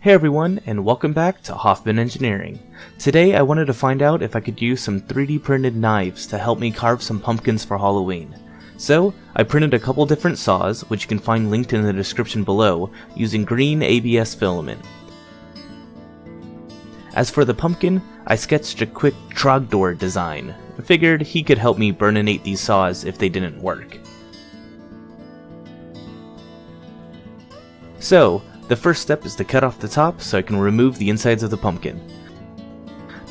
Hey everyone, and welcome back to Hoffman Engineering. Today I wanted to find out if I could use some 3D printed knives to help me carve some pumpkins for Halloween. So, I printed a couple different saws, which you can find linked in the description below, using green ABS filament. As for the pumpkin, I sketched a quick Trogdor design. I figured he could help me burninate these saws if they didn't work. So, the first step is to cut off the top so I can remove the insides of the pumpkin.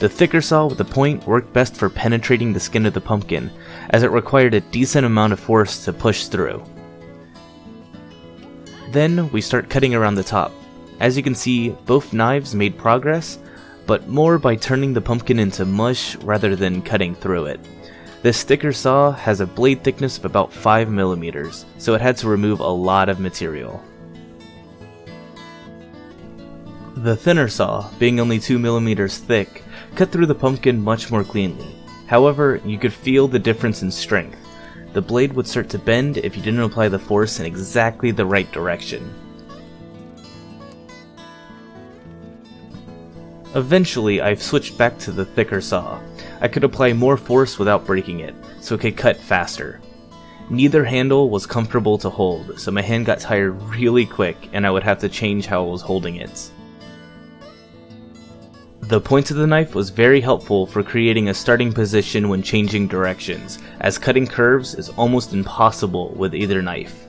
The thicker saw with the point worked best for penetrating the skin of the pumpkin, as it required a decent amount of force to push through. Then we start cutting around the top. As you can see, both knives made progress, but more by turning the pumpkin into mush rather than cutting through it. This thicker saw has a blade thickness of about 5 millimeters, so it had to remove a lot of material. The thinner saw, being only 2 millimeters thick, cut through the pumpkin much more cleanly. However, you could feel the difference in strength. The blade would start to bend if you didn't apply the force in exactly the right direction. Eventually, I've switched back to the thicker saw. I could apply more force without breaking it, so it could cut faster. Neither handle was comfortable to hold, so my hand got tired really quick and I would have to change how I was holding it. The point of the knife was very helpful for creating a starting position when changing directions, as cutting curves is almost impossible with either knife.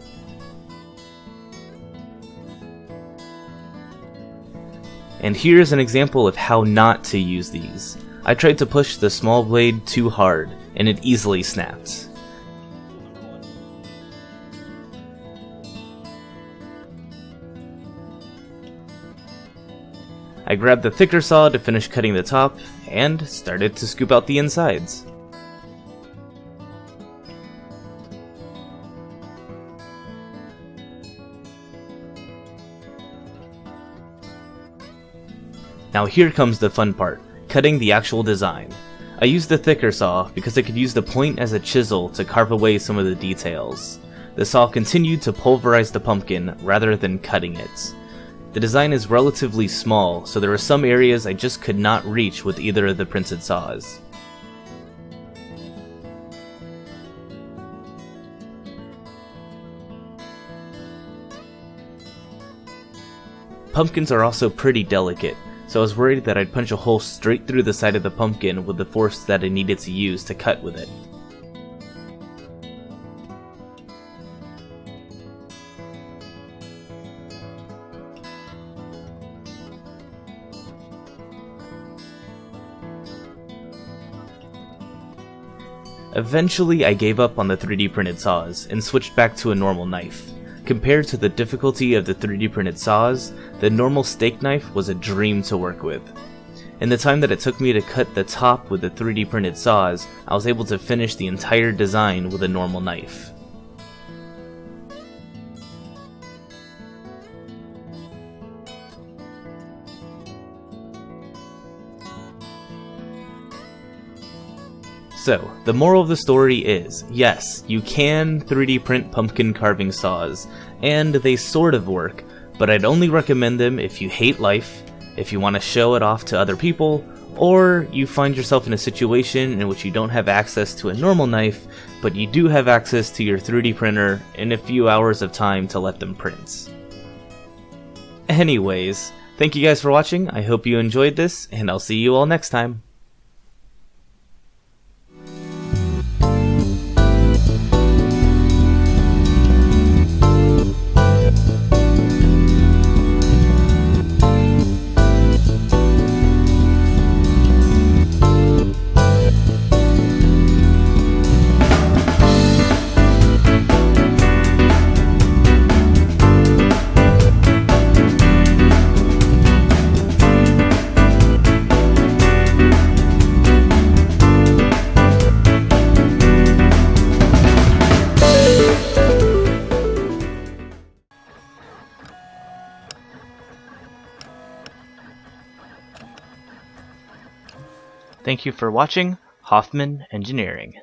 And here's an example of how not to use these. I tried to push the small blade too hard, and it easily snapped. I grabbed the thicker saw to finish cutting the top, and started to scoop out the insides. Now here comes the fun part, cutting the actual design. I used the thicker saw because I could use the point as a chisel to carve away some of the details. The saw continued to pulverize the pumpkin rather than cutting it. The design is relatively small, so there are some areas I just could not reach with either of the printed saws. Pumpkins are also pretty delicate, so I was worried that I'd punch a hole straight through the side of the pumpkin with the force that I needed to use to cut with it. Eventually, I gave up on the 3D printed saws and switched back to a normal knife. Compared to the difficulty of the 3D printed saws, the normal steak knife was a dream to work with. In the time that it took me to cut the top with the 3D printed saws, I was able to finish the entire design with a normal knife. So, the moral of the story is, yes, you can 3D print pumpkin carving saws, and they sort of work, but I'd only recommend them if you hate life, if you want to show it off to other people, or you find yourself in a situation in which you don't have access to a normal knife, but you do have access to your 3D printer and a few hours of time to let them print. Anyways, thank you guys for watching, I hope you enjoyed this, and I'll see you all next time. Thank you for watching Hoffman Engineering.